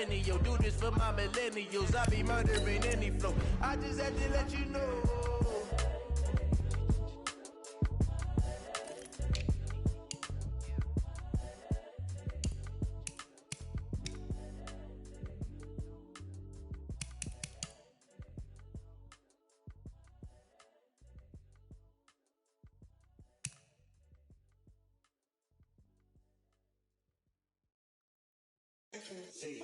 perennial. Do this for my millennials. I be murdering any flow. I just had to let you know. See.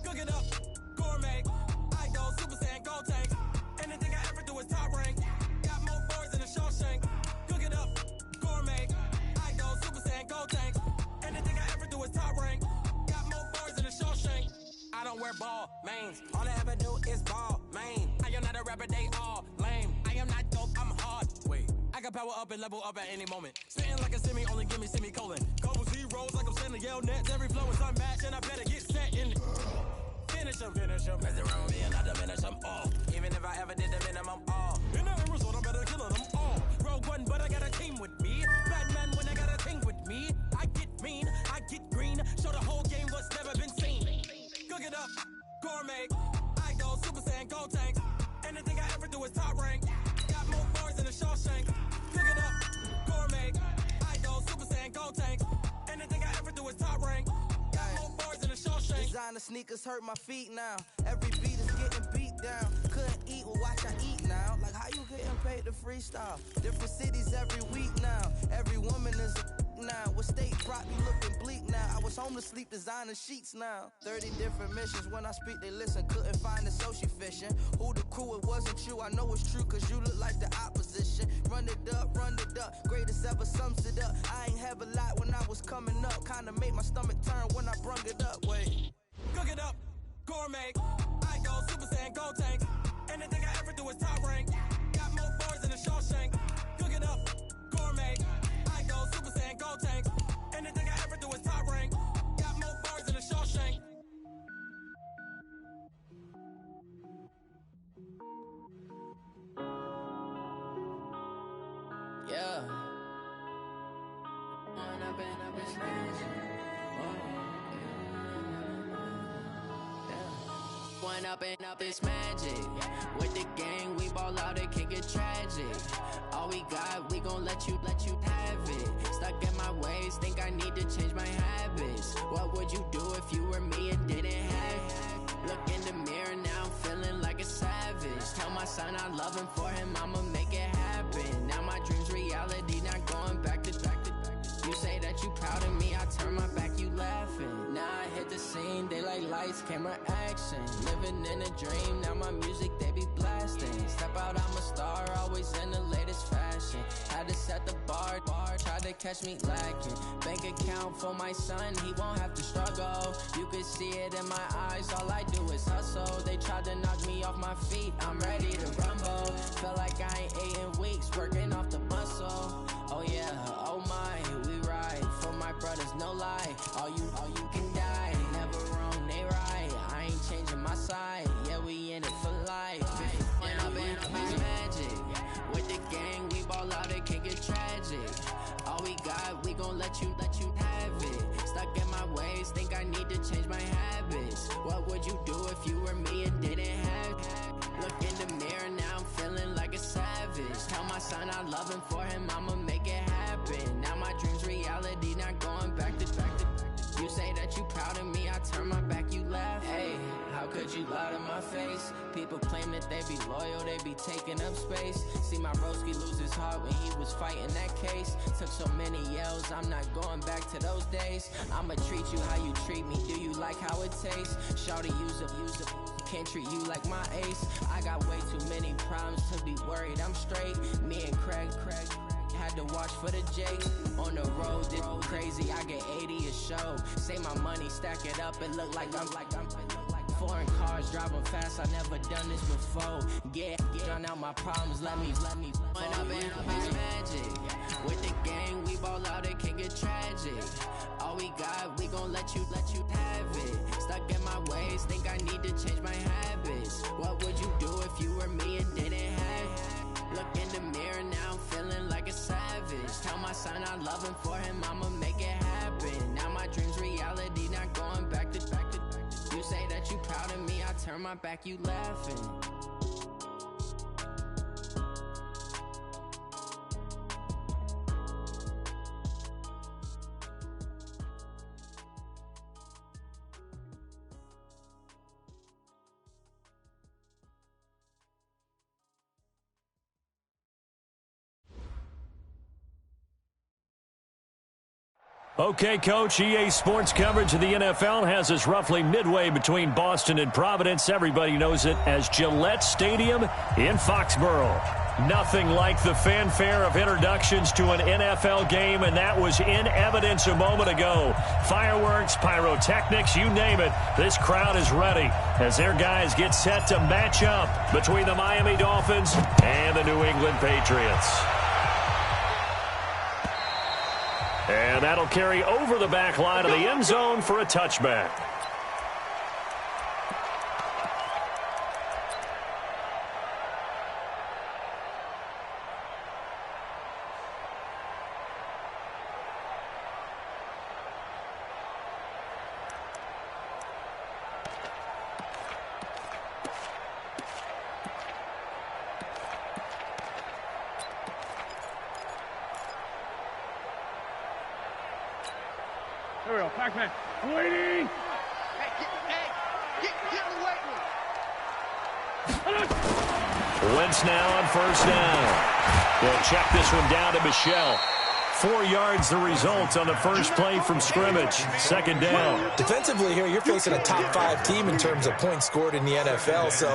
Cook it up, gourmet. I go Super Saiyan, gold tank. Anything I ever do is top rank. Got more boys than a Shawshank. Cook it up, gourmet. I go Super Saiyan, gold tank. Anything I ever do is top rank. Got more boys than a Shawshank. I don't wear ball mains. All I ever do is ball main. I am not a rapper, they all lame. I am not dope, I'm hard. Wait, I can power up and level up at any moment. Spitting like a semi, only give me semicolon. Couple zeros like I'm sending yell nets. Every flow is unmatched and I better get set in. Finish them. Mess around with me and I diminish them all. Even if I ever did the minimum all. In the end result, I'm better killing them all. Rogue One, but I got a team with me. Batman when I got a team with me. I get mean, I get green. Show the whole game what's never been seen. Cook it up, gourmet. I go Super Saiyan, gold tank. Anything I ever do is top rank. Got more bars than a Shawshank. Cook it up, gourmet. I go Super Saiyan, gold tank. Anything I ever do is top rank. Got more bars than a Shawshank. Designer sneakers hurt my feet now. Every beat is getting beat down. Couldn't eat, well watch I eat now. Like how you getting paid to freestyle? Different cities every week now. Every woman is a now. What state brought me looking bleak now? I was homeless, sleep designing sheets now. 30 different missions. When I speak, they listen. Couldn't find the social fishing. Who the crew? It wasn't you. I know it's true, cause you look like the opposition. Run it up. Greatest ever sums it up. I ain't have a lot when I was coming up. Kinda made my stomach turn when I brung it up. Wait. Cook it up, gourmet. I go Super Saiyan, gold tank. Anything I ever do is top rank. Got more bars than a Shawshank. Cook it up, gourmet. I go Super Saiyan, gold tank. Anything I ever do is top rank. Got more bars than a Shawshank. Yeah. When I've been up in space. When up it's magic. With the gang, we ball out, it can get tragic. All we got, we gon' let you have it. Stuck in my ways, think I need to change my habits. What would you do if you were me and didn't have it? Look in the mirror, now I'm feeling like a savage. Tell my son I love him, for him I'ma make it happen. Now my dream's reality, not going back to. You say that you proud of me, I turn my back, you laughing. Now I hit the scene, daylight lights, camera action. Living in a dream, now my music, they be blasting. Step out, I'm a star, always in the latest fashion. Had to set the bar, tried to catch me lacking. Bank account for my son, he won't have to struggle. You could see it in my eyes, all I do is hustle. They tried to knock me off my feet, I'm ready to rumble. Felt like I ain't ate in weeks, working off the muscle. Oh yeah, oh my, we ride for my brothers, no lie. All you can die, never wrong, they right. I ain't changing my side, yeah, we in it for life. When I've been up is magic. With the gang, we ball out, it can get tragic. All we got, we gon' let you have it. Stuck in my ways, think I need to change my habits. What would you do if you were me and didn't have it? Look in the mirror, now I'm feeling like a savage. Tell my son I love him, for him I'ma make it happen. Now my dream's reality, not going back to. You say that you proud of me, I turn my back, you laugh. Hey, how could you lie to my face? People claim that they be loyal, they be taking up space. See my broski lose his heart when he was fighting that case. Took so many yells, I'm not going back to those days. I'ma treat you how you treat me, do you like how it tastes? Shawty, use it. Can't treat you like my ace. I got way too many problems to be worried, I'm straight. Me and Craig had to watch for the Jake. On the road, this crazy, I get 80 a show. Say my money, stack it up, it look like I'm foreign cars, driving fast, I never done this before. Get drown out my problems, let me When I've been up is magic. With the gang, we ball out, it can get tragic. All we got, we gon' let you have it. Stuck in my way, ways, think I need to change my habits. What would you do if you were me and didn't have it? Look in the mirror now, I'm feeling like a savage. Tell my son I love him, for him I'ma make it happen. Now my dream's reality, not going back to. You say that you proud of me, I turn my back, you laughing. Okay, Coach, EA Sports coverage of the NFL has us roughly midway between Boston and Providence. Everybody knows it as Gillette Stadium in Foxborough. Nothing like the fanfare of introductions to an NFL game, and that was in evidence a moment ago. Fireworks, pyrotechnics, you name it. This crowd is ready as their guys get set to match up between the Miami Dolphins and the New England Patriots. And that'll carry over the back line of the end zone for a touchback. Here we go, Pac-Man. I'm waiting. Get in the weight room. Wentz now on first down. They'll check this one down to Michelle. 4 yards the result on the first play from scrimmage. Second down. Defensively here, you're facing a top 5 team in terms of points scored in the NFL. So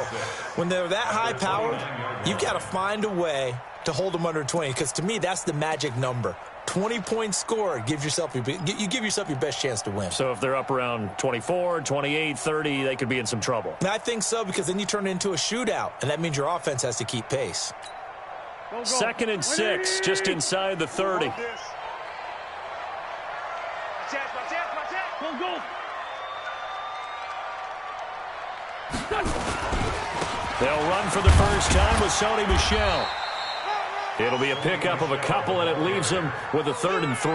when they're that high powered, you've got to find a way to hold them under 20, because to me, that's the magic number. 20 points scored, you give yourself your best chance to win. So if they're up around 24, 28, 30, they could be in some trouble. And I think so, because then you turn it into a shootout, and that means your offense has to keep pace. Second and 6, just inside the 30. Go, go. They'll run for the first time with Sony Michel. It'll be a pickup of a couple, and it leaves them with a 3rd and 3.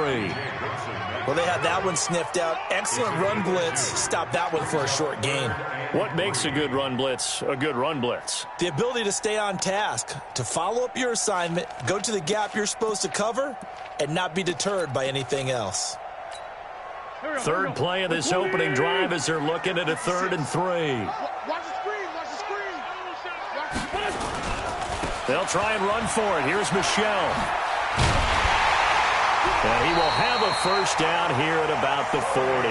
Well, they had that one sniffed out. Excellent run blitz. Stop that one for a short gain. What makes a good run blitz a good run blitz? The ability to stay on task, to follow up your assignment, go to the gap you're supposed to cover, and not be deterred by anything else. Third play of this opening drive as they're looking at a 3rd and 3. Watch the screen. Watch the screen. They'll try and run for it. Here's Michel. And he will have a first down here at about the 40.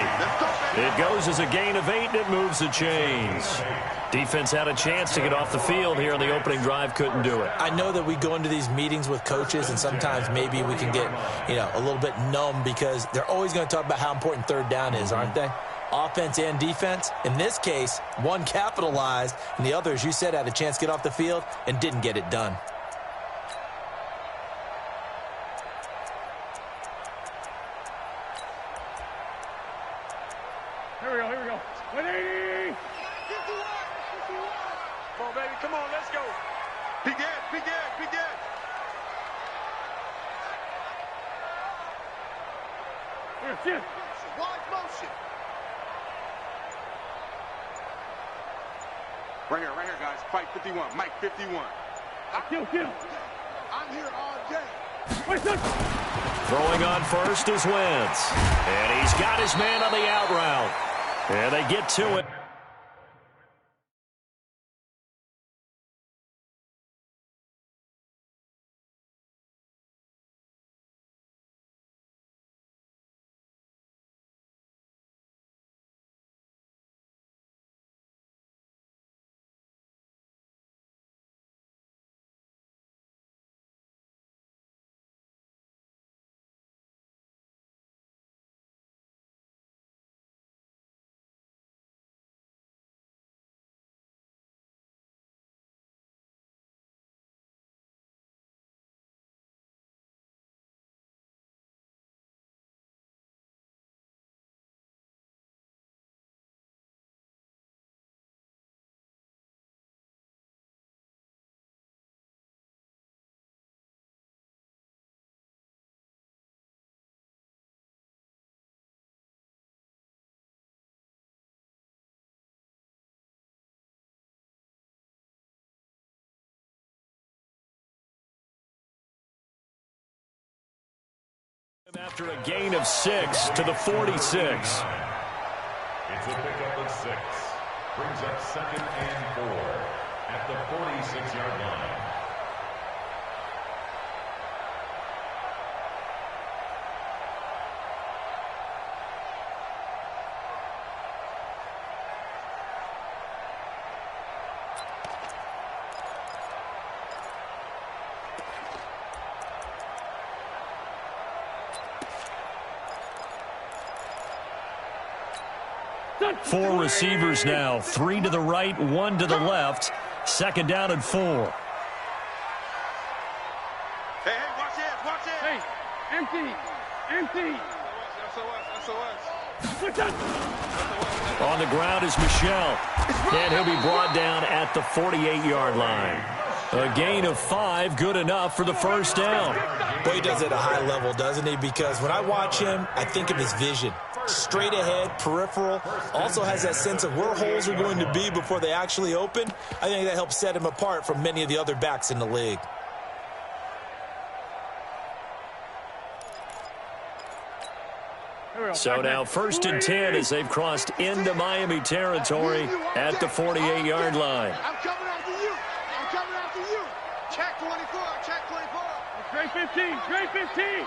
It goes as a gain of 8, and it moves the chains. Defense had a chance to get off the field here in the opening drive, couldn't do it. I know that we go into these meetings with coaches, and sometimes maybe we can get, a little bit numb, because they're always going to talk about how important third down is, aren't they? Offense and defense. In this case, one capitalized, and the other, as you said, had a chance to get off the field and didn't get it done. Here we go. 180. Come on, baby. Come on. Let's go. Be good. Here. Wide motion. Right here, guys. Fight 51. Mike 51. Kill. I'm here all day. Wait, son. Throwing on first is Wentz. And he's got his man on the out route. And they get to it. After a gain of 6 to the 46. It's a pickup of 6. Brings up 2nd and 4 at the 46-yard line. Four receivers now, 3 to the right, 1 to the left. 2nd down and 4. Hey, watch it, watch it. Hey, empty. On the ground is Michel, and he'll be brought down at the 48-yard line. A gain of 5, good enough for the first down. Boy, he does it at a high level, doesn't he? Because when I watch him, I think of his vision. Straight ahead, peripheral, also has that sense of where holes are going to be before they actually open. I think that helps set him apart from many of the other backs in the league. So now 1st and 10 as they've crossed into Miami territory at the 48-yard line. I'm coming after you. Check 24, check 24. Straight 15, straight 15.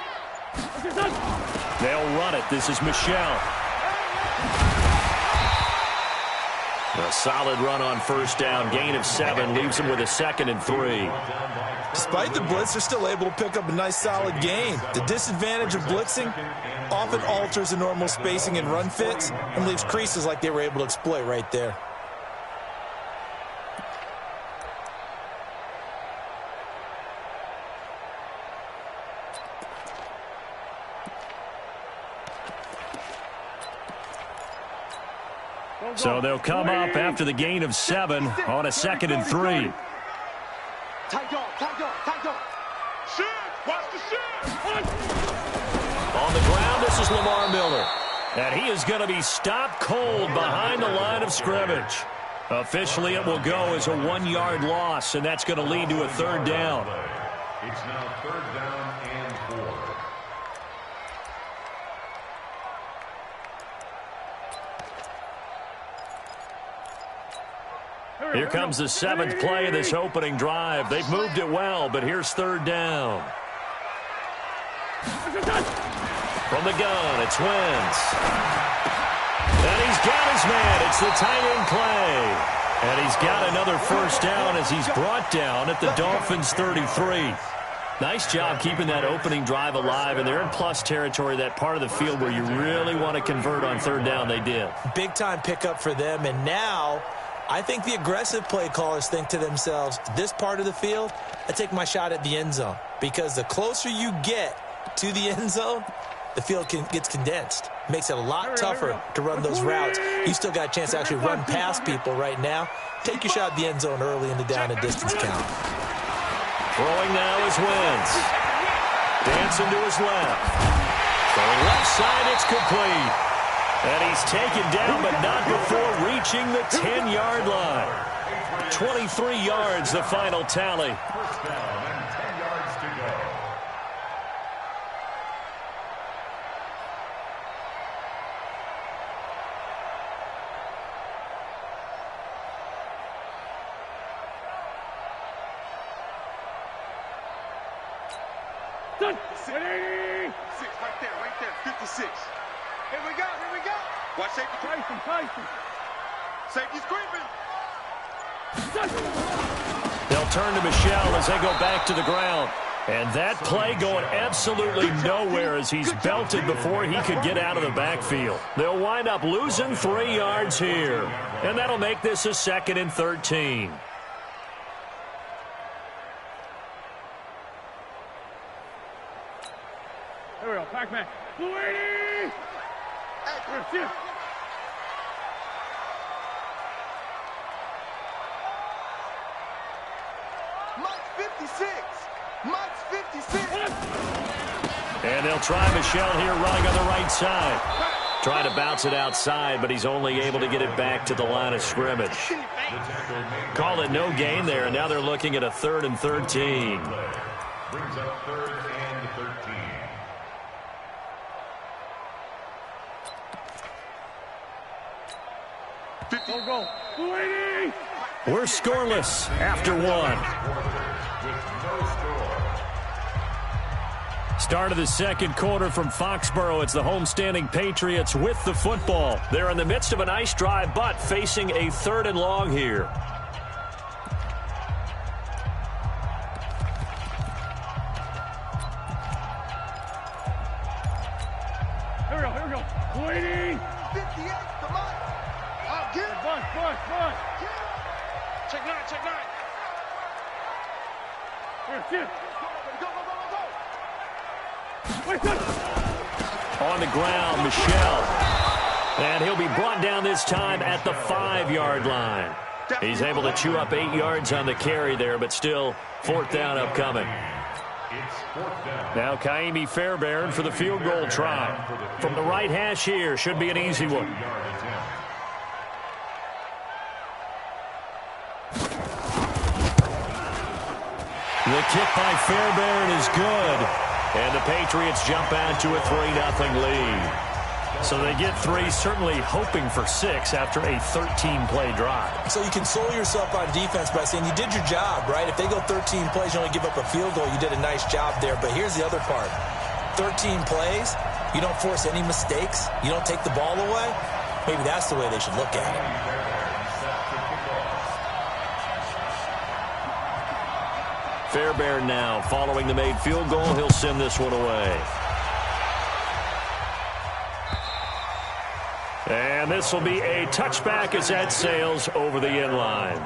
They'll run it. This is Michel. A solid run on 1st down. Gain of 7 leaves him with a 2nd and 3. Despite the blitz, they're still able to pick up a nice solid gain. The disadvantage of blitzing often alters the normal spacing and run fits and leaves creases like they were able to exploit right there. So they'll come up after the gain of 7 on a 2nd and 3. Tight dog. Shoot, watch the shoot. On the ground, this is Lamar Miller. And he is going to be stopped cold behind the line of scrimmage. Officially, it will go as a 1-yard loss, and that's going to lead to a 3rd down. It's now 3rd down and 4. Here comes the 7th play of this opening drive. They've moved it well, but here's 3rd down. From the gun, it's Wentz. And he's got his man. It's the tight end play. And he's got another 1st down as he's brought down at the Dolphins' 33. Nice job keeping that opening drive alive, and they're in plus territory, that part of the field where you really want to convert on 3rd down. They did. Big-time pickup for them, and now I think the aggressive play callers think to themselves, this part of the field, I take my shot at the end zone. Because the closer you get to the end zone, the field gets condensed. Makes it a lot tougher to run those routes. You still got a chance to actually run past people right now. Take your shot at the end zone early in the down and distance count. Throwing now is Wentz. Dancing to his left. Going left side, it's complete. And he's taken down, but not before reaching the 10-yard line. 23 yards, the final tally. 1st down and 10 yards to go. Done. 6 right there, 56. Here we go. Watch safety. Tyson. Safety's creeping. They'll turn to Michel as they go back to the ground. And that play going absolutely nowhere as he's belted before he could get out of the backfield. They'll wind up losing 3 yards here. And that'll make this a 2nd and 13. Here we go, Pac-Man. Hey, Mike's 56. And they'll try Michel here running on the right side. Trying to bounce it outside, but he's only able to get it back to the line of scrimmage. Call it no gain there, and now they're looking at a 3rd and 13. Brings up 3rd and 13. Go. 280. We're scoreless after one. Start of the second quarter from Foxborough. It's the homestanding Patriots with the football. They're in the midst of a nice drive, but facing a 3rd and long here. Here we go. 280. 58, come on. Out, get it. Bunch. Check nine. Here. Go. Wait, good. On the ground, Michelle. And he'll be brought down this time at the 5-yard line. He's able to chew up 8 yards on the carry there, but still 4th down upcoming. Now Kaimi Fairbairn for the field goal try. From the right hash here, should be an easy one. The kick by Fairbairn is good. And the Patriots jump out to a 3-0 lead. So they get 3, certainly hoping for 6 after a 13-play drive. So you console yourself on defense by saying you did your job, right? If they go 13 plays, you only give up a field goal, you did a nice job there. But here's the other part. 13 plays, you don't force any mistakes, you don't take the ball away. Maybe that's the way they should look at it. Fairbairn now following the made field goal. He'll send this one away. And this will be a touchback as that sails over the end line.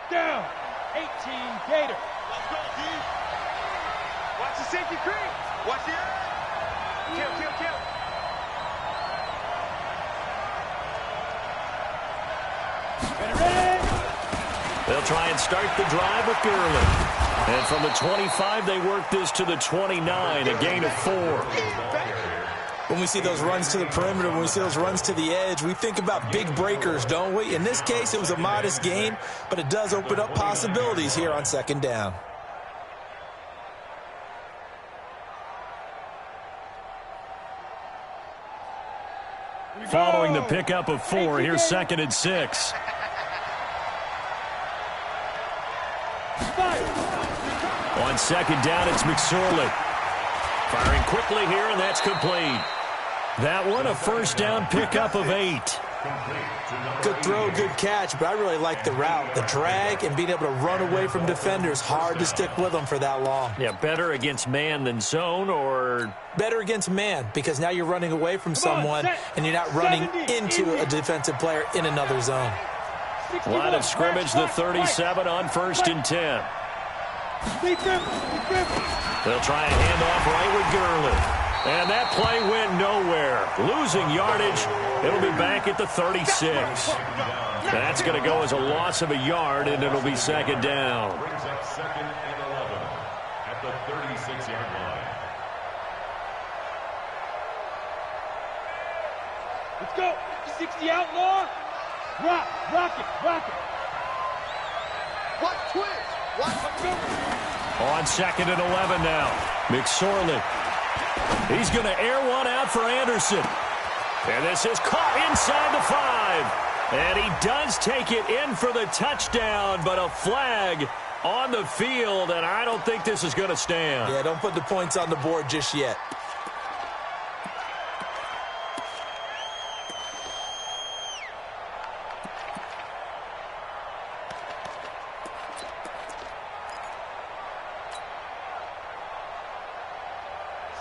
Down. 18 Gator. Let's go, D. Watch the safety creep. Watch the kill. Ready. They'll try and start the drive with Gurley. And from the 25, they work this to the 29, a gain of 4. When we see those runs to the perimeter, when we see those runs to the edge, we think about big breakers, don't we? In this case, it was a modest gain, but it does open up possibilities here on 2nd down. Following the pickup of 4, here's 2nd and 6. On 2nd down, it's McSorley. Firing quickly here, and that's complete. That one, a 1st down pickup of 8. Good throw, good catch, but I really like the route. The drag and being able to run away from defenders, hard to stick with them for that long. Yeah, better against man than zone, or... Better against man, because now you're running away from someone, and you're not running into a defensive player in another zone. Line of scrimmage, the 37 on 1st and 10. They'll try a handoff right with Gurley. And that play went nowhere. Losing yardage. It'll be back at the 36. That's going to go as a loss of a yard, and it'll be 2nd down. Brings up 2nd and 11 at the 36-yard line. Let's go. 60 outlaw. Rock it. What twitch? On 2nd and 11 now. McSorley. He's going to air one out for Anderson. And this is caught inside the 5. And he does take it in for the touchdown, but a flag on the field, and I don't think this is going to stand. Yeah, don't put the points on the board just yet.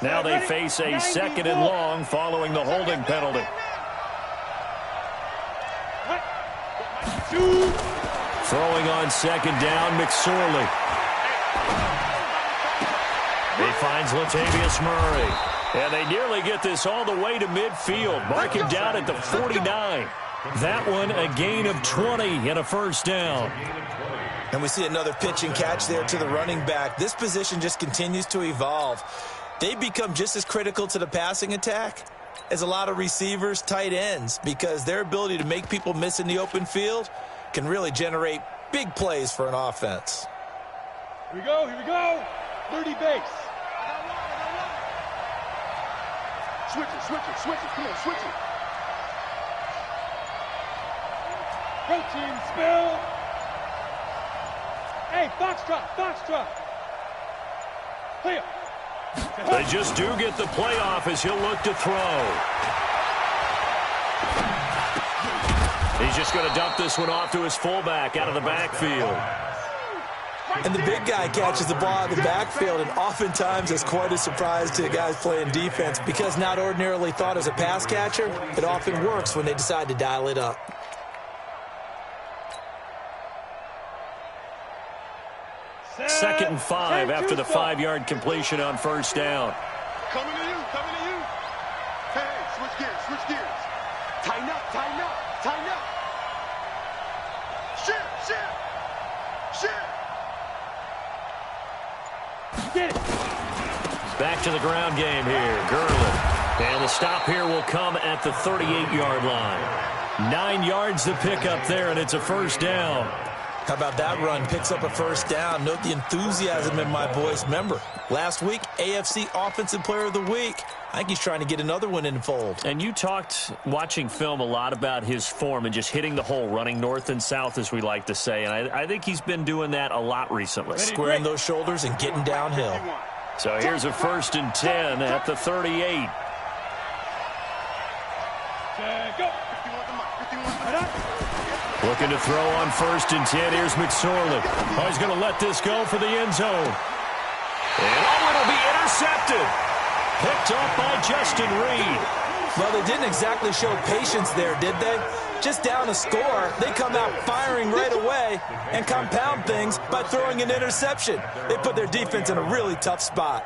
Now they face a 2nd and long following the holding penalty. Throwing on 2nd down, McSorley. He finds Latavius Murray. And they nearly get this all the way to midfield. Mark him down at the 49. That one a gain of 20 and a 1st down. And we see another pitch and catch there to the running back. This position just continues to evolve. They become just as critical to the passing attack is a lot of receivers, tight ends, because their ability to make people miss in the open field can really generate big plays for an offense. Here we go, here we go. 30 base. Switch it, switch it, switch it. Come on, switch it. Protein spill. Hey, foxtrot, foxtrot. Clear. They just do get the playoff as he'll look to throw. He's just going to dump this one off to his fullback out of the backfield. And the big guy catches the ball out of the backfield, and oftentimes it's quite a surprise to the guys playing defense because not ordinarily thought as a pass catcher, it often works when they decide to dial it up. Second and 5 after the 5-yard completion on first down. Coming to you, coming to you. Hey, switch gears, switch gears. Tighten up, tighten up, tighten up. Shift, shift, shift. Get it. Back to the ground game here. Gurley. And the stop here will come at the 38-yard line. 9 yards to pick up there, and it's a first down. How about that run? Picks up a first down. Note the enthusiasm in my voice. Remember, last week, AFC Offensive Player of the Week. I think he's trying to get another one in the fold. And you talked, watching film, a lot about his form and just hitting the hole, running north and south, as we like to say. And I think he's been doing that a lot recently. Squaring those shoulders and getting downhill. So here's a 1st and 10 at the 38. Go. Looking to throw on 1st and 10. Here's McSorley. Oh, he's going to let this go for the end zone. And oh, it'll be intercepted. Picked off by Justin Reed. Well, they didn't exactly show patience there, did they? Just down a score, they come out firing right away and compound things by throwing an interception. They put their defense in a really tough spot.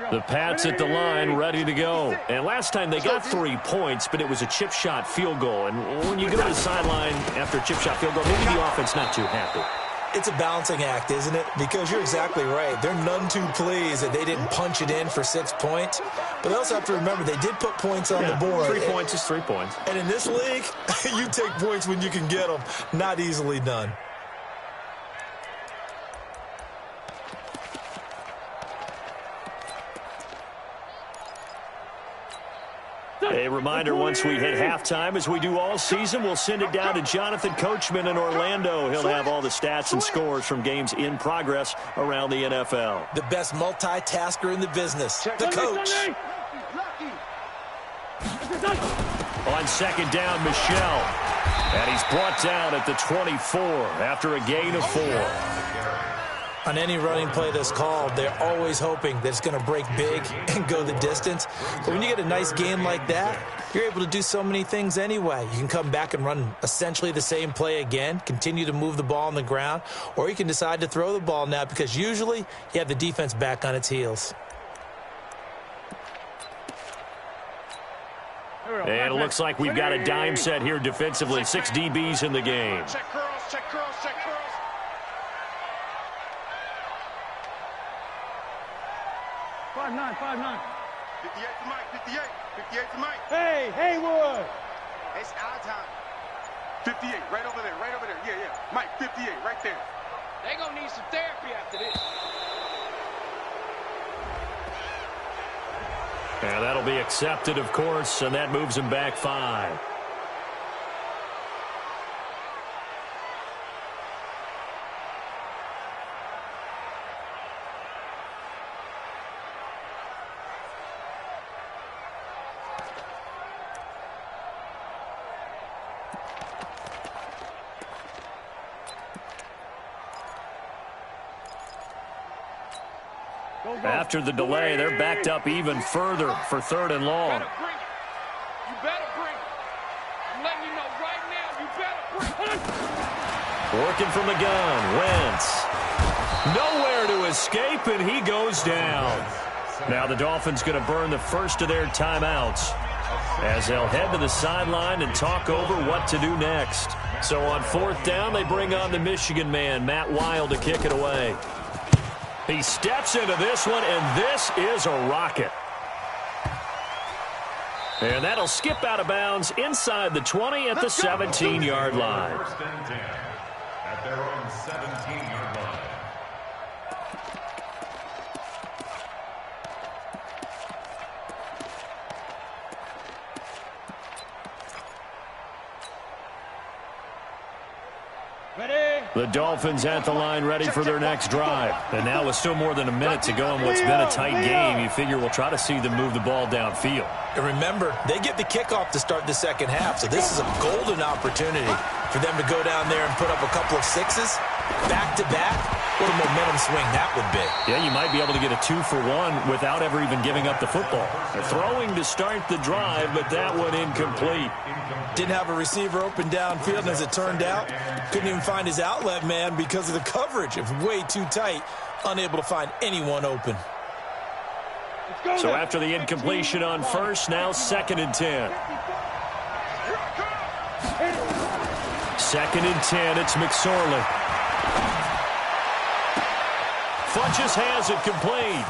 The Pats at the line, ready to go. And last time they got 3 points, but it was a chip shot field goal. And when you go to the sideline after a chip shot field goal, maybe the offense not too happy. It's a balancing act, isn't it? Because you're exactly right. They're none too pleased that they didn't punch it in for 6 points. But they also have to remember they did put points on the board. 3 points is 3 points. And in this league, you take points when you can get them. Not easily done. A reminder, once we hit halftime, as we do all season, we'll send it down to Jonathan Coachman in Orlando. He'll have all the stats and scores from games in progress around the NFL. The best multitasker in the business, the coach. On second down, Michel. And he's brought down at the 24 after a gain of 4. On any running play that's called, they're always hoping that it's going to break big and go the distance. But when you get a nice game like that, you're able to do so many things anyway. You can come back and run essentially the same play again, continue to move the ball on the ground, or you can decide to throw the ball now because usually you have the defense back on its heels. And it looks like we've got a dime set here defensively. 6 DBs in the game. Check curls, check curls, check curls. 5'9", 5'9". 58 to Mike, 58. 58 to Mike. Hey, Haywood. It's our time. 58, right over there, right over there. Yeah, yeah. Mike, 58, right there. They gonna need some therapy after this. And that'll be accepted, of course, and that moves him back 5. After the delay, they're backed up even further for 3rd and long. You better bring it. I'm letting you know right now, you better bring it. Working from the gun, Wentz. Nowhere to escape, and he goes down. Now the Dolphins going to burn the first of their timeouts. as they'll head to the sideline and talk over what to do next. So on 4th down, they bring on the Michigan man, Matt Wild, to kick it away. He steps into this one, and this is a rocket. And that'll skip out of bounds inside the 20 at the 17-yard line. First and 10 at their own 17-yard line. The Dolphins at the line ready for their next drive. And now with still more than a minute to go in what's been a tight game, you figure we'll try to see them move the ball downfield. And remember, they get the kickoff to start the second half, so this is a golden opportunity for them to go down there and put up a couple of sixes back-to-back. What a momentum swing that would be. Yeah, you might be able to get a 2-for-1 without ever even giving up the football. They're throwing to start the drive, but that one incomplete. Didn't have a receiver open downfield, and as it turned out, couldn't even find his outlet man because of the coverage. It was way too tight, unable to find anyone open. So after the incompletion on first, now 2nd and 10. 2nd and 10, it's McSorley. Funches has it complete.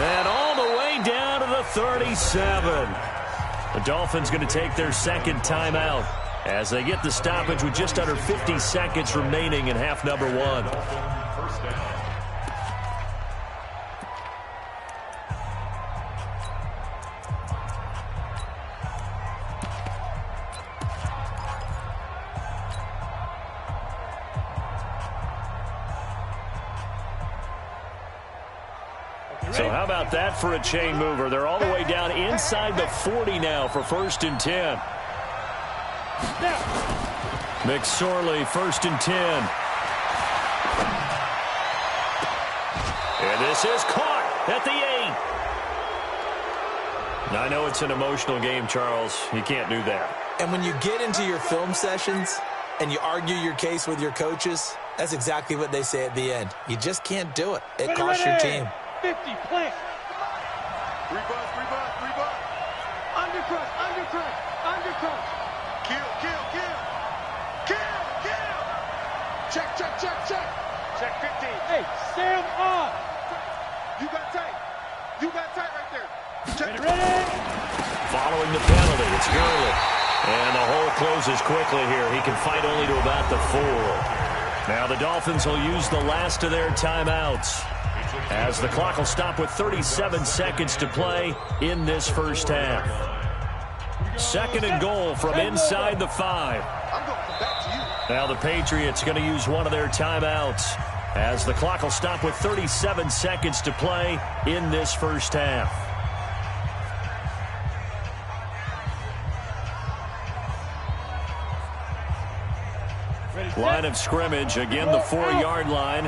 And all the way down to the 37. The Dolphins going to take their second timeout as they get the stoppage with just under 50 seconds remaining in half number 1. First down. So how about that for a chain mover? They're all the way down inside the 40 now for 1st and 10. McSorley, 1st and 10. And this is caught at the 8. Now, I know it's an emotional game, Charles. You can't do that. And when you get into your film sessions and you argue your case with your coaches, that's exactly what they say at the end. You just can't do it. It costs your team. 50, plant. 3 bus, 3 bus, 3 bus. Undercrush, undercrush, undercrush. Kill, kill, kill. Kill, kill. Check, check, check, check. Check 15. Hey, Sam on. You got tight. You got tight right there. Check. Ready? Following the penalty, it's Gurley. And the hole closes quickly here. He can fight only to about the 4. Now the Dolphins will use the last of their timeouts, as the clock will stop with 37 seconds to play in this first half. 2nd and goal from inside the 5. Now the Patriots going to use one of their timeouts, as the clock will stop with 37 seconds to play in this first half. Line of scrimmage, again the 4-yard line.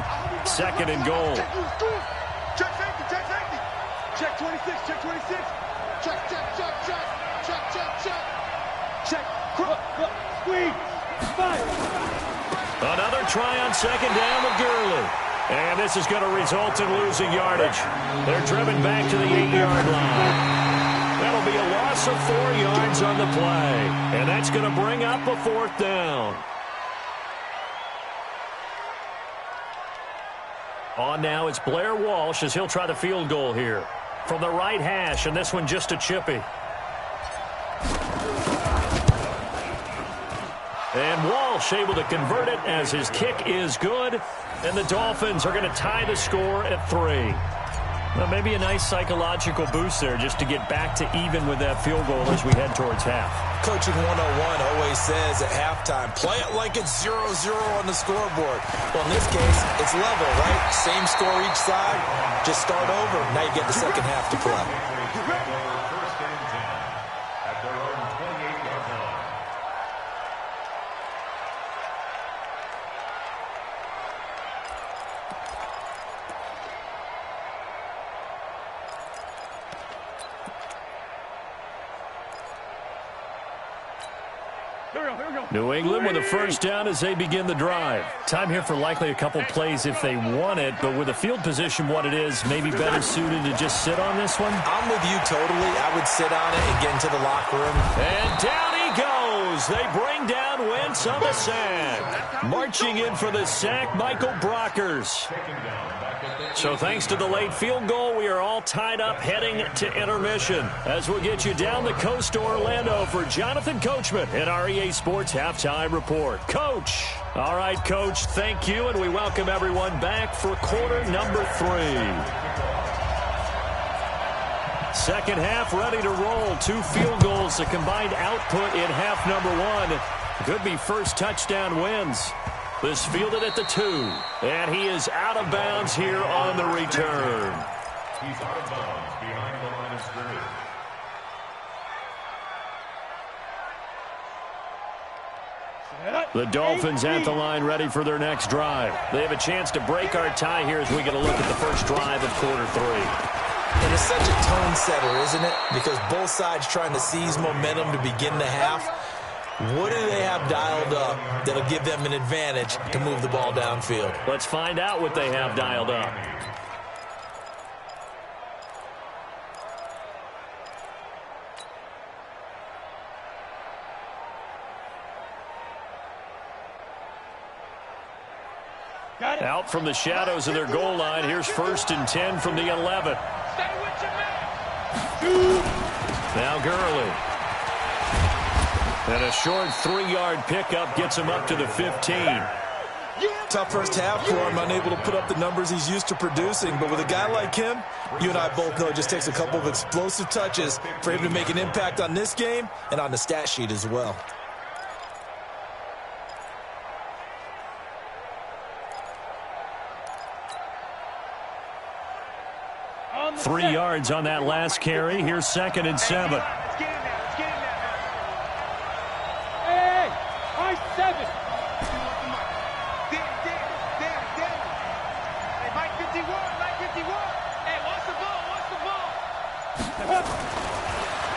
2nd and goal. Check safety, check safety. Check 26, check 26. Check, check, check, check. Check, check, check. Check, squeeze. Fire. Another try on 2nd down with Gurley. And this is going to result in losing yardage. They're driven back to the 8-yard line. That'll be a loss of 4 yards on the play. And that's going to bring up a 4th down. On now, it's Blair Walsh as he'll try the field goal here from the right hash, and this one just a chippy. And Walsh able to convert it as his kick is good, and the Dolphins are going to tie the score at 3. Well, maybe a nice psychological boost there just to get back to even with that field goal as we head towards half. Coaching 101 always says at halftime, play it like it's 0-0 on the scoreboard. Well, in this case, it's level, right? Same score each side. Just start over. Now you get the second half to play. First and 10 at their own 28-yard line. Here we go, here we go. New England with a first down as they begin the drive. Time here for likely a couple plays if they want it, but with the field position what it is, maybe better suited to just sit on this one? I'm with you totally. I would sit on it and get into the locker room. And down he goes. They bring down Wentz on the sack. Marching in for the sack, Michael Brockers. So thanks to the late field goal, we are all tied up heading to intermission. As we'll get you down the coast to Orlando for Jonathan Coachman in our EA Sports Halftime Report. Coach. All right, Coach, thank you, and we welcome everyone back for quarter number 3. Second half ready to roll. 2 field goals, the combined output in half number 1. Could be first touchdown wins. This fielded at the 2. And he is out of bounds here on the return. He's out of bounds behind the line of scrimmage. The Dolphins at the line ready for their next drive. They have a chance to break our tie here as we get a look at the first drive of quarter 3. And it's such a tone setter, isn't it? Because both sides trying to seize momentum to begin the half. What do they have dialed up that'll give them an advantage to move the ball downfield? Let's find out what they have dialed up. Out from the shadows of their goal line. Here's 1st and 10 from the 11. Now Gurley. And a short 3-yard pickup gets him up to the 15. Tough first half for him, unable to put up the numbers he's used to producing. But with a guy like him, you and I both know it just takes a couple of explosive touches for him to make an impact on this game and on the stat sheet as well. On 3 yards on that last carry. Here's 2nd and 7.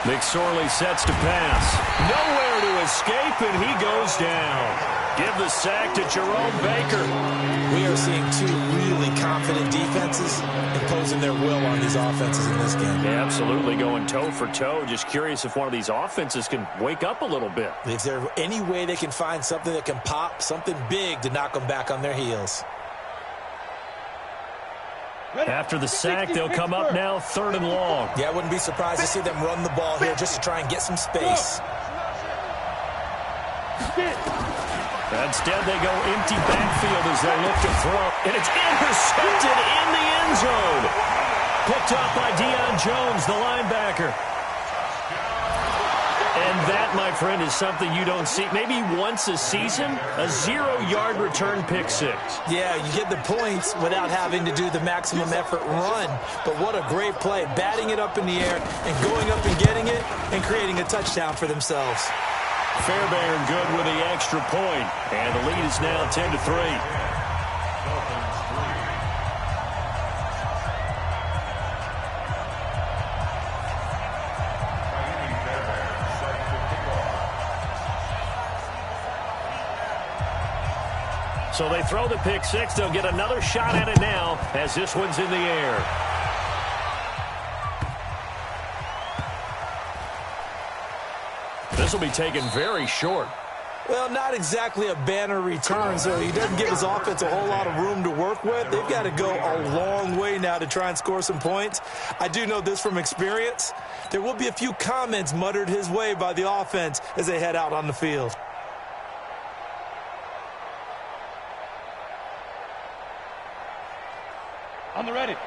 McSorley sets to pass. Nowhere to escape, and he goes down. Give the sack to Jerome Baker. We are seeing 2 really confident defenses imposing their will on these offenses in this game. Yeah, absolutely, going toe for toe. Just curious if one of these offenses can wake up a little bit. Is there any way they can find something that can pop, something big to knock them back on their heels? After the sack, they'll come up now 3rd and long. Yeah, I wouldn't be surprised to see them run the ball here just to try and get some space. Instead, they go empty backfield as they look to throw. And it's intercepted in the end zone. Picked up by Deion Jones, the linebacker. And that, my friend, is something you don't see maybe once a season, a 0-yard return pick 6. Yeah, you get the points without having to do the maximum effort run. But what a great play, batting it up in the air and going up and getting it and creating a touchdown for themselves. Fairbairn good with the extra point, and the lead is now 10-3. So they throw the pick 6. They'll get another shot at it now as this one's in the air. This will be taken very short. Well, not exactly a banner return, so he doesn't give his offense a whole lot of room to work with. They've got to go a long way now to try and score some points. I do know this from experience. There will be a few comments muttered his way by the offense as they head out on the field.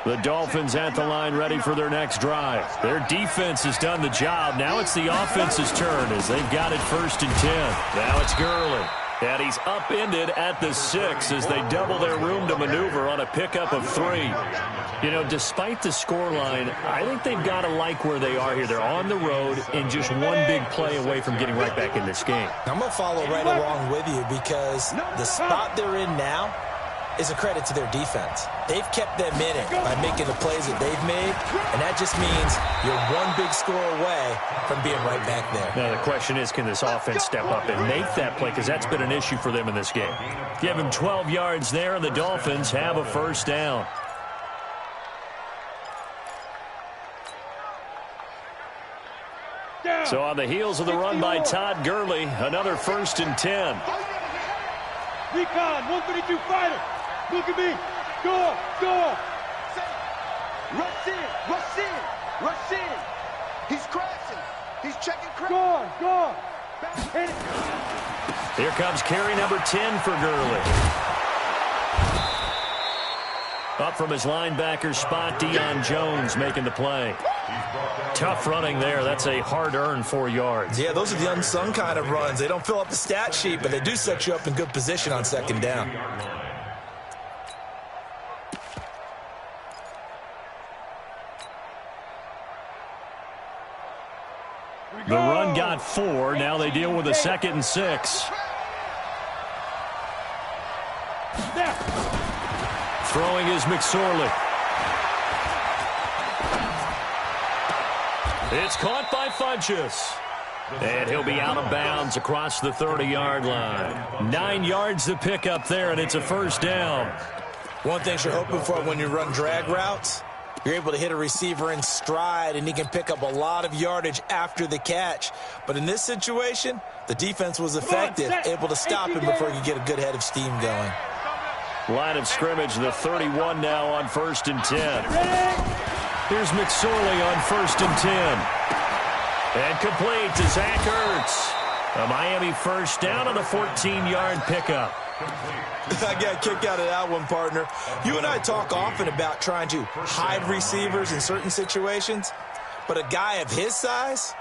The Dolphins at the line ready for their next drive. Their defense has done the job. Now it's the offense's turn as they've got it 1st and 10. Now it's Gurley. And he's upended at the 6 as they double their room to maneuver on a pickup of 3. You know, despite the scoreline, I think they've got to like where they are here. They're on the road and just one big play away from getting right back in this game. I'm going to follow right along with you because the spot they're in now, is a credit to their defense. They've kept them in it by making the plays that they've made, and that just means you're one big score away from being right back there. Now, the question is, can this offense step up and make that play? Because that's been an issue for them in this game. Give him 12 yards there, and the Dolphins have a first down. So on the heels of the run by Todd Gurley, another 1st and 10. Recon, 132 fighter. Look at me. Go, go. Rush in, rush in, rush in. He's crashing. He's checking crash. Go. Here comes carry number 10 for Gurley. Up from his linebacker spot, Deion Jones making the play. Tough running there. That's a hard-earned 4 yards. Yeah, those are the unsung kind of runs. They don't fill up the stat sheet, but they do set you up in good position on 2nd down. The run got 4. Now they deal with a 2nd and 6. Throwing is McSorley. It's caught by Funchess. And he'll be out of bounds across the 30-yard line. 9 yards to pick up there, and it's a first down. One thing you're hoping for when you run drag routes, you're able to hit a receiver in stride, and he can pick up a lot of yardage after the catch. But in this situation, the defense was effective, able to stop him before he could get a good head of steam going. Line of scrimmage, the 31 now on 1st and 10. Here's McSorley on 1st and 10. And complete to Zach Ertz. A Miami first down on a 14-yard pickup. I got a kick out of that one, partner. You and I talk often about trying to hide receivers in certain situations, but a guy of his size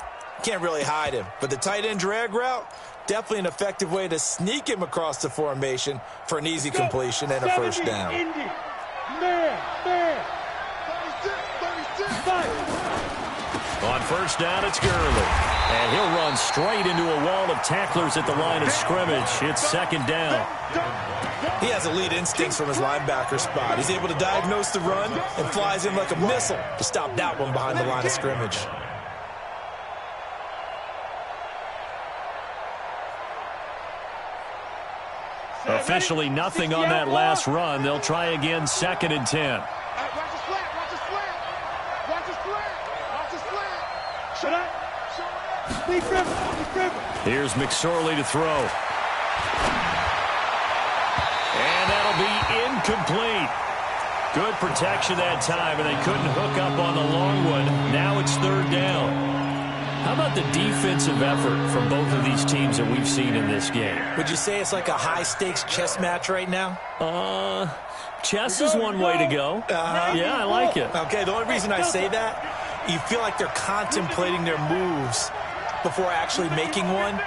can't really hide him. But the tight end drag route, definitely an effective way to sneak him across the formation for an easy completion and a first down. On first down, it's Gurley. And he'll run straight into a wall of tacklers at the line of scrimmage. It's 2nd down. He has elite instincts from his linebacker spot. He's able to diagnose the run and flies in like a missile to stop that one behind the line of scrimmage. Officially nothing on that last run. They'll try again, 2nd and 10. Here's McSorley to throw. And that'll be incomplete. Good protection that time, and they couldn't hook up on the long one. Now it's 3rd down. How about the defensive effort from both of these teams that we've seen in this game? Would you say it's like a high-stakes chess match right now? Chess is one way to go. Yeah, I like it. Okay, the only reason I say that, you feel like they're contemplating their moves before actually making one,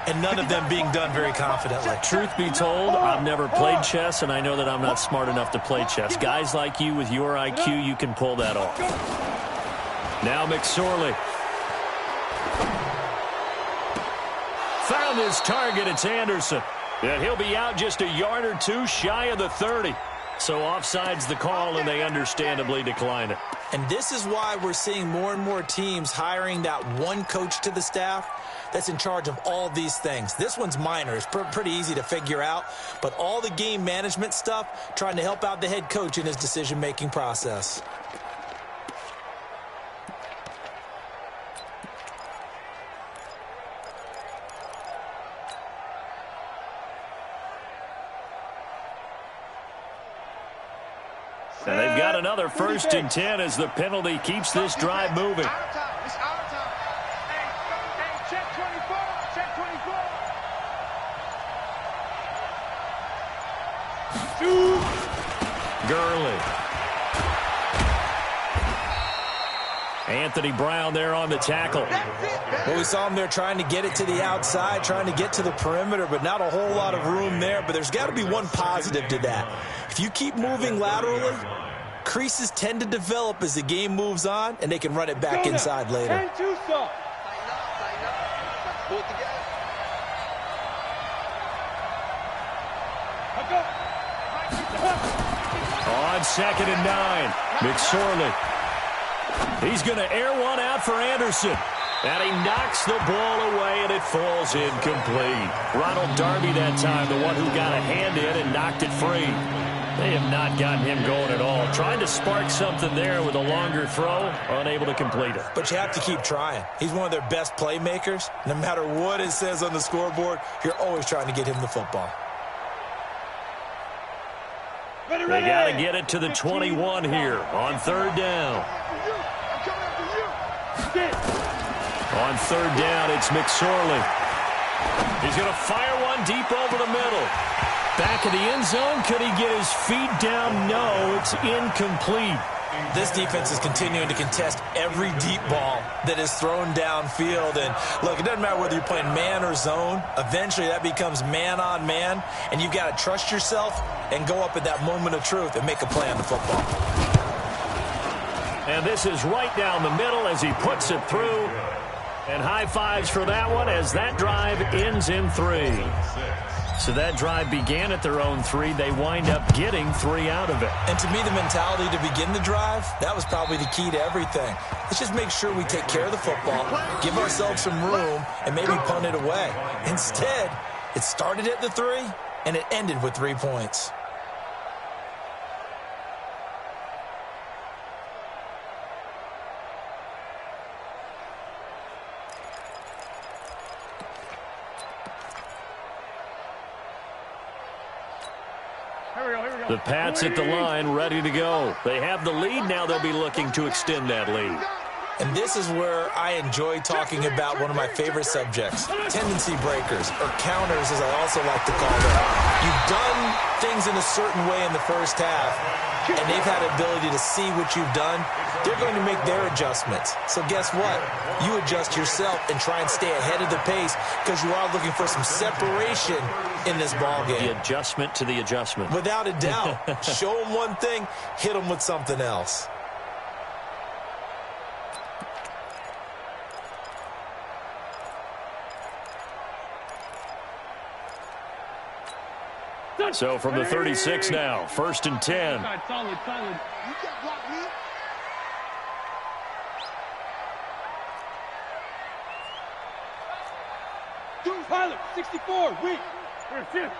and none of them being done very confidently. Truth be told, I've never played chess, and I know that I'm not smart enough to play chess. Guys like you with your IQ, you can pull that off. Now McSorley. Found his target. It's Anderson. And he'll be out just a yard or two shy of the 30. So offside's the call, and they understandably decline it. And this is why we're seeing more and more teams hiring that one coach to the staff that's in charge of all these things. This one's minor. It's pretty easy to figure out. But all the game management stuff, trying to help out the head coach in his decision-making process. And they've got another 1st and 10 as the penalty keeps this drive moving. It's our time. Hey, check 24. Check 24. Gurley. Anthony Brown there on the tackle. Well, we saw him there trying to get it to the outside, trying to get to the perimeter, but not a whole lot of room there. But there's got to be one positive to that. If you keep moving laterally, creases tend to develop as the game moves on, and they can run it back inside later. on 2nd and 9. McSorley. He's going to air one out for Anderson. And he knocks the ball away, and it falls incomplete. Ronald Darby that time, the one who got a hand in and knocked it free. They have not gotten him going at all. Trying to spark something there with a longer throw, unable to complete it. But you have to keep trying. He's one of their best playmakers. No matter what it says on the scoreboard, you're always trying to get him the football. They got to get it to the 21 here on 3rd down. On 3rd down, it's McSorley. He's going to fire one deep over the middle. Back of the end zone. Could he get his feet down? No, it's incomplete. This defense is continuing to contest every deep ball that is thrown downfield. And, look, it doesn't matter whether you're playing man or zone. Eventually, that becomes man on man. And you've got to trust yourself and go up at that moment of truth and make a play on the football. And this is right down the middle as he puts it through. And high fives for that one as that drive ends in 3. So that drive began at their own 3. They wind up getting 3 out of it. And to me, the mentality to begin the drive, that was probably the key to everything. Let's just make sure we take care of the football, give ourselves some room, and maybe punt it away. Instead, it started at the 3, and it ended with 3 points. The Pats at the line, ready to go. They have the lead. Now they'll be looking to extend that lead. And this is where I enjoy talking about one of my favorite subjects, tendency breakers, or counters as I also like to call them. You've done things in a certain way in the first half, and they've had the ability to see what you've done. They're going to make their adjustments. So guess what? You adjust yourself and try and stay ahead of the pace because you are looking for some separation in this ball game. The adjustment to the adjustment. Without a doubt. Show them one thing, hit them with something else. So from the 36 now, 1st and 10. Solid. Pilot, 64, weak. We're fifth.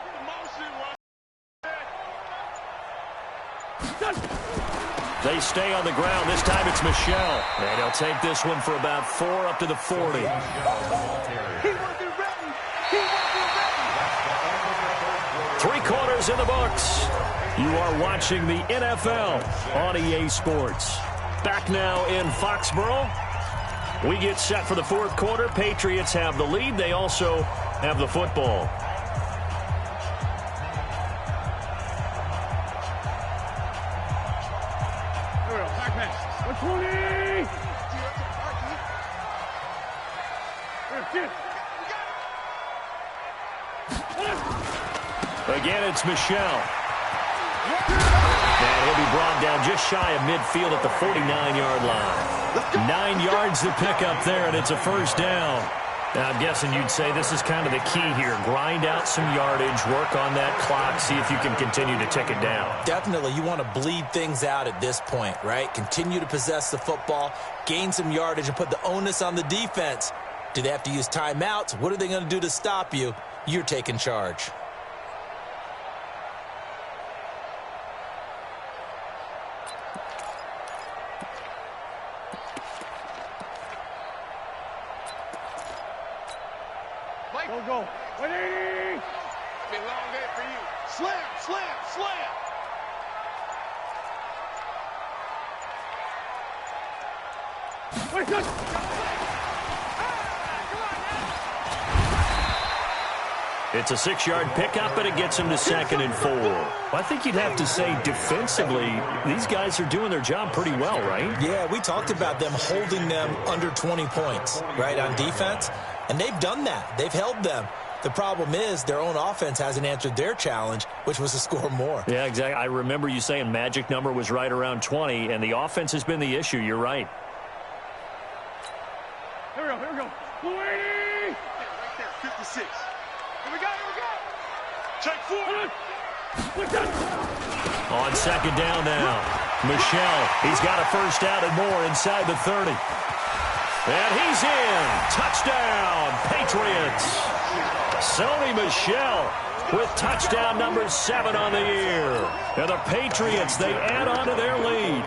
They stay on the ground. This time it's Michelle. And he'll take this one for about 4 up to the 40. He wasn't ready. 3 quarters in the books. You are watching the NFL on EA Sports. Back now in Foxborough. We get set for the 4th quarter. Patriots have the lead. They also have the football. Back pass. 120. Again, it's Michelle. And he'll be brought down just shy of midfield at the 49-yard line. 9 yards to pick up there, and it's a 1st down. Now, I'm guessing you'd say this is kind of the key here. Grind out some yardage, work on that clock, see if you can continue to tick it down. Definitely, you want to bleed things out at this point, right? Continue to possess the football, gain some yardage, and put the onus on the defense. Do they have to use timeouts? What are they going to do to stop you? You're taking charge. Go. 180. Be a long day for you. Slam. Wait, good. It's a 6-yard pickup, and it gets him to 2nd and 4. I think you'd have to say defensively, these guys are doing their job pretty well, right? Yeah, we talked about them holding them under 20 points, right, on defense. And they've done that. They've held them. The problem is their own offense hasn't answered their challenge, which was to score more. Yeah, exactly. I remember you saying magic number was right around 20, and the offense has been the issue. You're right. Here we go. 280. Right there, 56. Here we go. Check 4. On second down now, Michel, he's got a first down and more inside the 30. And he's in. Touchdown, Patriots. Sony Michel with touchdown number 7 on the year. And the Patriots, they add on to their lead.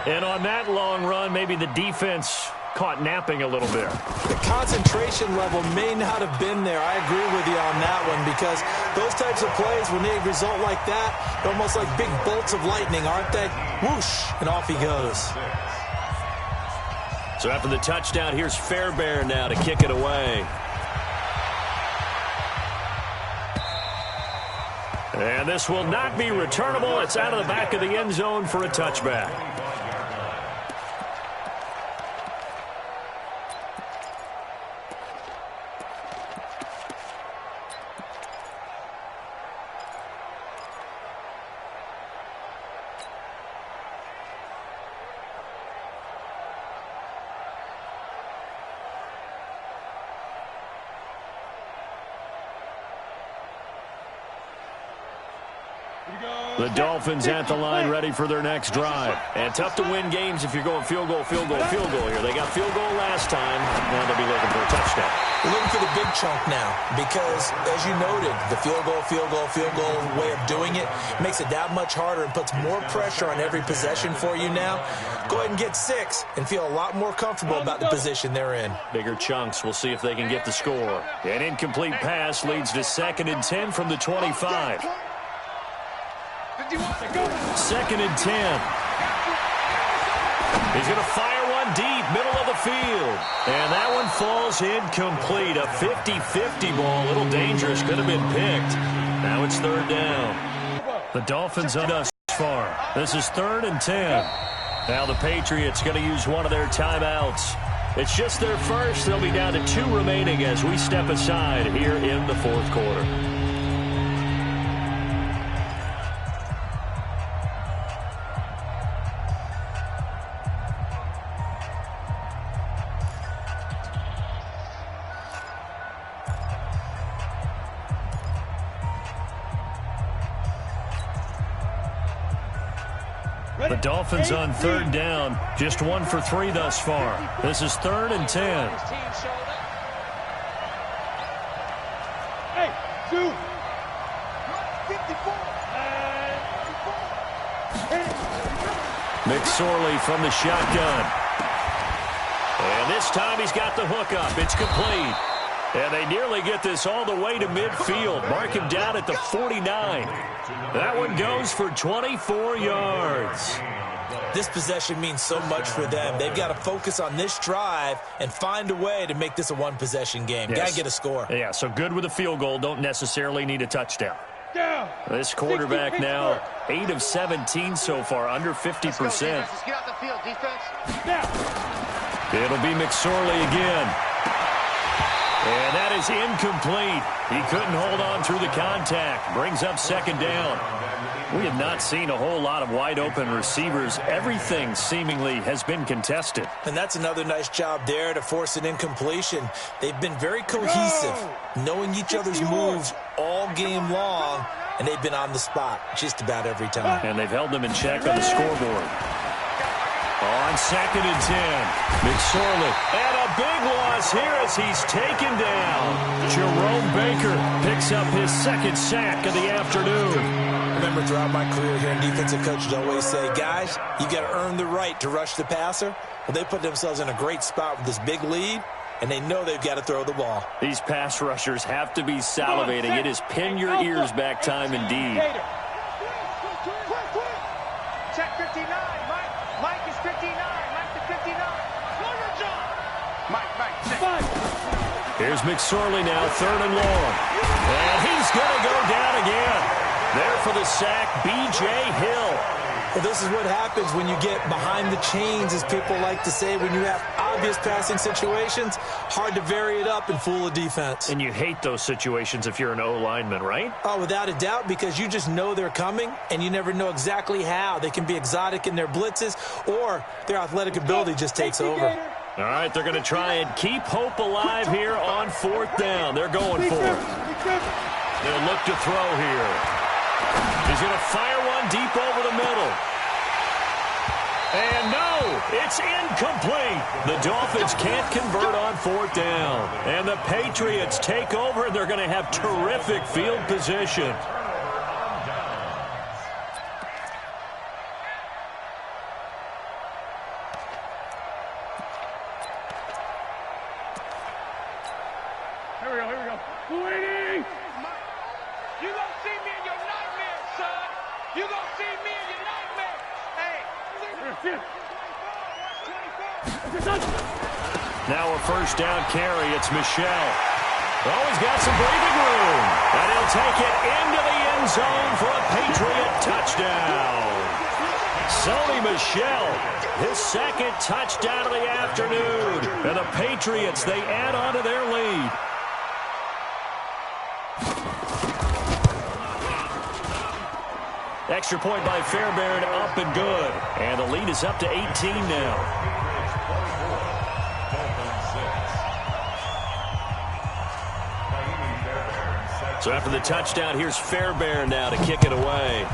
And on that long run, maybe the defense caught napping a little bit. The concentration level may not have been there. I agree with you on that one, because those types of plays, when they result like that, they're almost like big bolts of lightning, aren't they? Whoosh, and off he goes. So after the touchdown, here's Fairbairn now to kick it away. And this will not be returnable. It's out of the back of the end zone for a touchback. The Dolphins at the line ready for their next drive. And tough to win games if you're going field goal, field goal, field goal here. They got field goal last time. Now they'll be looking for a touchdown. We're looking for the big chunk now because, as you noted, the field goal way of doing it makes it that much harder and puts more pressure on every possession for you now. Go ahead and get 6 and feel a lot more comfortable about the position they're in. Bigger chunks. We'll see if they can get the score. An incomplete pass leads to 2nd and 10 from the 25. 2nd and 10. He's going to fire one deep, middle of the field. And that one falls incomplete. A 50-50 ball, a little dangerous, could have been picked. Now it's 3rd down. The Dolphins on us far. This is 3rd and 10. Now the Patriots going to use one of their timeouts. It's just their first. They'll be down to 2 remaining as we step aside here in the 4th quarter. The Dolphins on 3rd down, just 1 for 3 thus far. This is 3rd and 10. Hey, 2. McSorley from the shotgun. And this time he's got the hook up. It's complete. And they nearly get this all the way to midfield. Mark him down at the 49. That one goes for 24 yards. This possession means so much for them. They've got to focus on this drive and find a way to make this a one-possession game. Yes. Got to get a score. Yeah, so good with a field goal. Don't necessarily need a touchdown. This quarterback now 8 of 17 so far, under 50%. Let's get out the field, defense. It'll be McSorley again. And that is incomplete. He couldn't hold on through the contact. Brings up 2nd down. We have not seen a whole lot of wide-open receivers. Everything seemingly has been contested. And that's another nice job there to force an incompletion. They've been very cohesive, knowing each other's moves all game long, and they've been on the spot just about every time. And they've held them in check on the scoreboard. On 2nd and 10, McSorley. And a big loss here as he's taken down. Jerome Baker picks up his 2nd sack of the afternoon. Remember, throughout my career here in defensive coaches always say, guys, you got to earn the right to rush the passer. Well, they put themselves in a great spot with this big lead, and they know they've got to throw the ball. These pass rushers have to be salivating. It is pin your ears back time indeed. Check 59. Mike is 59. Mike to 59. Mike, check. Here's McSorley now, 3rd and long. And he's going to go down again. There for the sack, B.J. Hill. Well, this is what happens when you get behind the chains, as people like to say. When you have obvious passing situations, hard to vary it up and fool a defense. And you hate those situations if you're an O-lineman, right? Oh, without a doubt, because you just know they're coming, and you never know exactly how. They can be exotic in their blitzes, or their athletic ability just takes over. All right, they're going to try and keep hope alive here on 4th down. They're going for it. They'll look to throw here. He's going to fire one deep over And no, it's incomplete. The Dolphins can't convert on 4th down. And the Patriots take over, and they're going to have terrific field position. Here we go. Waiting! You gonna see me in your nightmare, son. You gonna see me in your nightmare. Hey. Now a 1st down carry. It's Michel. Oh, he's got some breathing room. And he'll take it into the end zone for a Patriot touchdown. Sony Michel, his 2nd touchdown of the afternoon. And the Patriots, they add on to their lead. Extra point by Fairbairn, up and good. And the lead is up to 18 now. So after the touchdown, here's Fairbairn now to kick it away.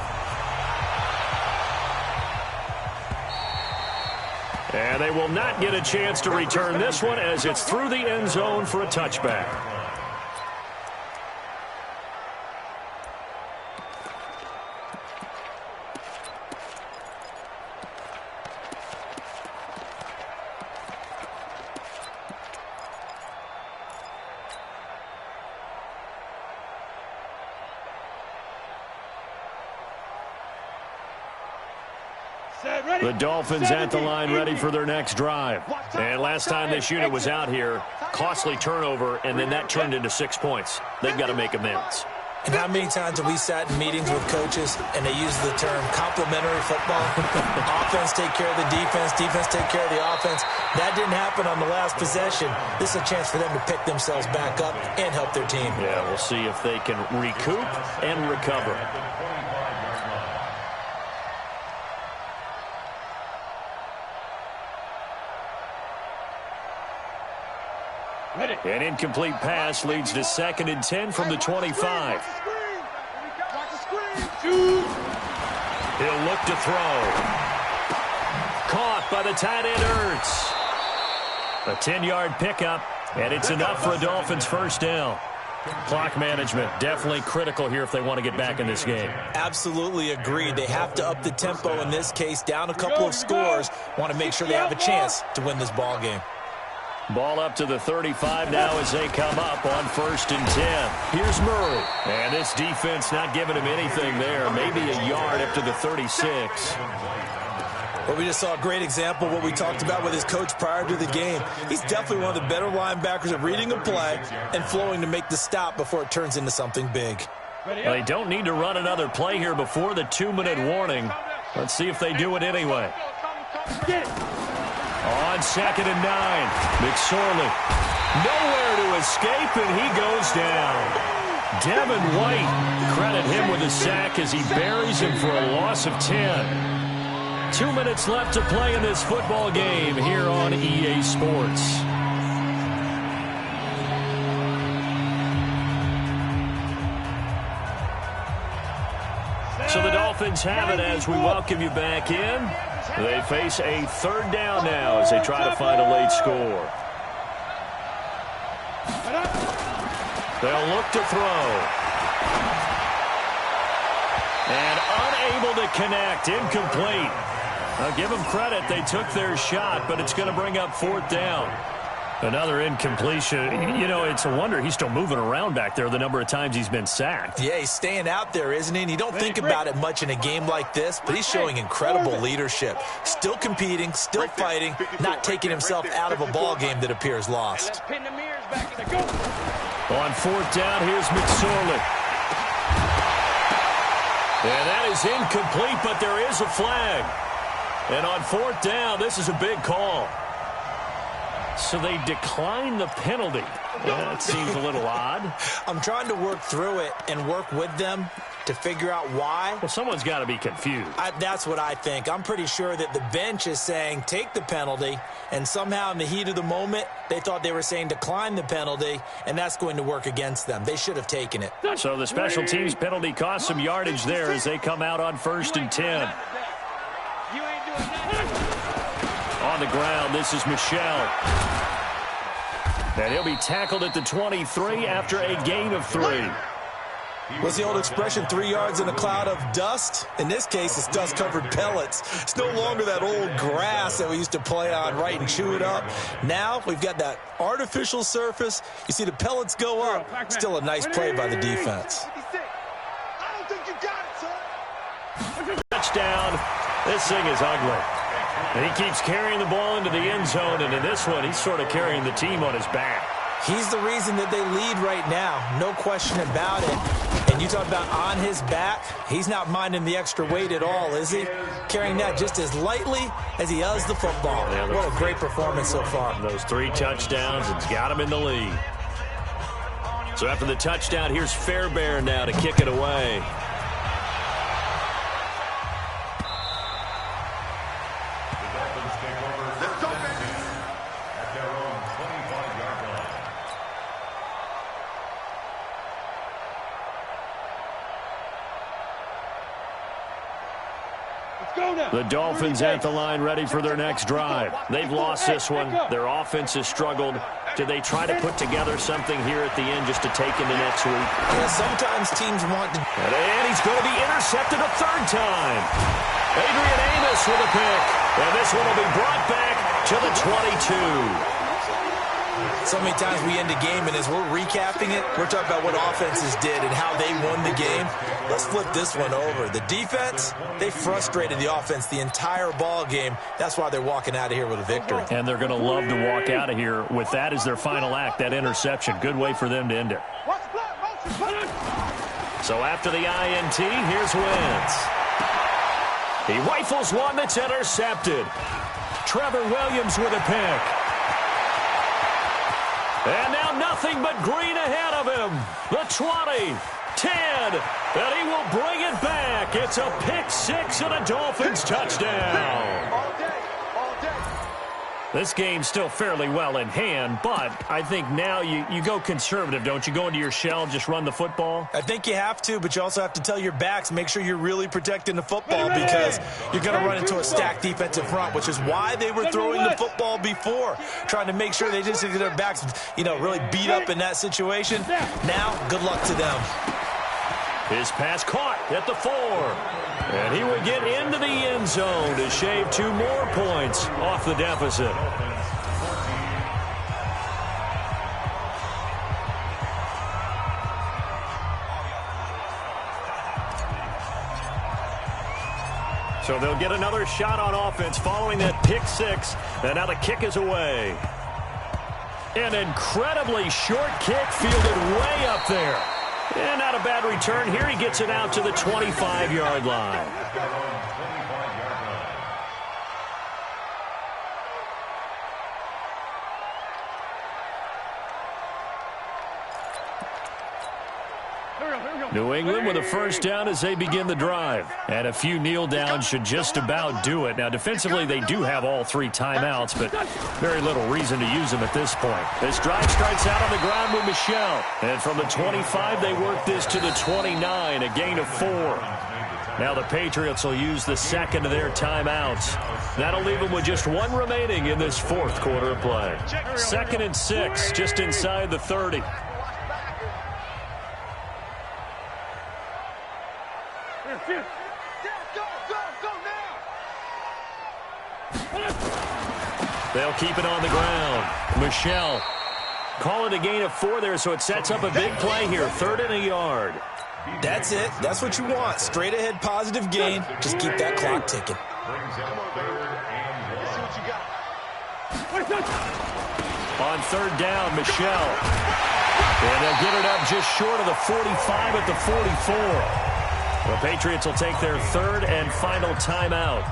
And they will not get a chance to return this one as it's through the end zone for a touchback. The Dolphins at the line ready for their next drive. And last time this unit was out here, costly turnover, and then that turned into 6 points. They've got to make amends. And how many times have we sat in meetings with coaches and they use the term complementary football? Offense take care of the defense, defense take care of the offense. That didn't happen on the last possession. This is a chance for them to pick themselves back up and help their team. Yeah, we'll see if they can recoup and recover. An incomplete pass leads to 2nd and 10 from the 25. He'll look to throw. Caught by the tight end, Ertz. A 10-yard pickup, and it's enough for a Dolphins 1st down. Clock management, definitely critical here if they want to get back in this game. Absolutely agreed. They have to up the tempo in this case, down a couple of scores. Want to make sure they have a chance to win this ball game. Ball up to the 35 now as they come up on 1st and 10. Here's Murray. And this defense not giving him anything there. Maybe a yard up to the 36. Well, we just saw a great example of what we talked about with his coach prior to the game. He's definitely one of the better linebackers at reading a play and flowing to make the stop before it turns into something big. Well, they don't need to run another play here before the 2-minute warning. Let's see if they do it anyway. On 2nd and 9, McSorley nowhere to escape, and he goes down. Devin White, credit him with a sack as he buries him for a loss of 10. 2 minutes left to play in this football game here on EA Sports. So the Dolphins have it as we welcome you back in. They face a 3rd down now as they try to find a late score. They'll look to throw. And unable to connect, incomplete. I'll give them credit, they took their shot, but it's going to bring up 4th down. Another incompletion. You know, it's a wonder he's still moving around back there the number of times he's been sacked. Yeah, he's staying out there, isn't he? And you don't think about it much in a game like this, but he's showing incredible leadership. Still competing, still fighting, not taking himself out of a ball game that appears lost. On 4th down, here's McSorley. And that is incomplete, but there is a flag. And on 4th down, this is a big call. So they decline the penalty. That seems a little odd. I'm trying to work through it and work with them to figure out why. Well, someone's got to be confused. That's what I think. I'm pretty sure that the bench is saying take the penalty, and somehow in the heat of the moment, they thought they were saying decline the penalty, and that's going to work against them. They should have taken it. So the special teams penalty cost some yardage there as they come out on 1st and 10. You ain't doing nothing. On the ground, this is Michelle. And he'll be tackled at the 23 after a gain of 3. What's the old expression, 3 yards in a cloud of dust? In this case, it's dust-covered pellets. It's no longer that old grass that we used to play on, right, and chew it up. Now we've got that artificial surface. You see the pellets go up. Still a nice play by the defense. I don't think you got it, son. Touchdown. This thing is ugly. And he keeps carrying the ball into the end zone, and in this one, he's sort of carrying the team on his back. He's the reason that they lead right now, no question about it. And you talk about on his back, he's not minding the extra weight at all, is he? Carrying that just as lightly as he does the football. Yeah, what a great performance so far. Those 3 touchdowns, it's got him in the lead. So after the touchdown, here's Fairbairn now to kick it away. The Dolphins at the line ready for their next drive. They've lost this one. Their offense has struggled. Do they try to put together something here at the end just to take into next week? Yeah, sometimes teams want to. And he's going to be intercepted a 3rd time. Adrian Amos with a pick. And this one will be brought back to the 22. So many times we end a game, and as we're recapping it, we're talking about what offenses did and how they won the game. Let's flip this one over. The defense, they frustrated the offense the entire ball game. That's why they're walking out of here with a victory. And they're going to love to walk out of here with that as their final act, that interception. Good way for them to end it. So after the INT, here's Wentz. He rifles one that's intercepted. Trevor Williams with a pick. And now nothing but green ahead of him. The 20, 10, and he will bring it back. It's a pick 6 and a Dolphins touchdown. All day. This game's still fairly well in hand, but I think now you go conservative, don't you? Go into your shell and just run the football? I think you have to, but you also have to tell your backs, make sure you're really protecting the football because you're going to run into a stacked defensive front, which is why they were throwing the football before, trying to make sure they just get their backs, really beat up in that situation. Now, good luck to them. His pass caught at the 4. And he will get into the end zone to shave 2 more points off the deficit. So they'll get another shot on offense following that pick 6. And now the kick is away. An incredibly short kick fielded way up there. And not a bad return here. He gets it out to the 25-yard line. New England with a first down as they begin the drive. And a few kneel downs should just about do it. Now, defensively, they do have all 3 timeouts, but very little reason to use them at this point. This drive starts out on the ground with Michelle. And from the 25, they work this to the 29, a gain of 4. Now the Patriots will use the second of their timeouts. That'll leave them with just 1 remaining in this 4th quarter of play. 2nd and 6, just inside the 30. They'll keep it on the ground. Michelle. Call it a gain of 4 there, so it sets up a big play here. 3rd and a yard. That's it. That's what you want. Straight ahead positive gain. Just keep that clock ticking. On 3rd down, Michelle. And they'll get it up just short of the 45 at the 44. The Patriots will take their 3rd and final timeout.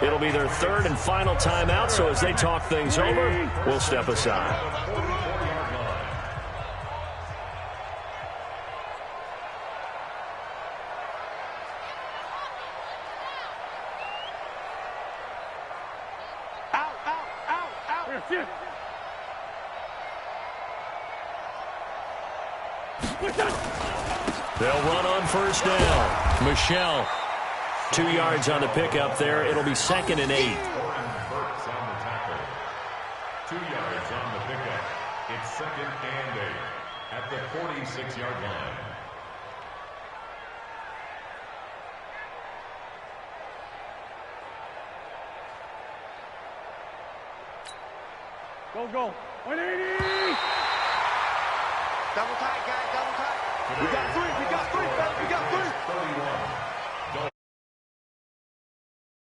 It'll be their 3rd and final timeout, so as they talk things over, we'll step aside. They'll run on first down. Michelle. 2 yards on the pickup there. It'll be 2nd and 8. 2 yards on the pickup. It's 2nd and 8 at the 46-yard line. Go. 180! Double tight, guys, double tight. We got three, fellas, we got three.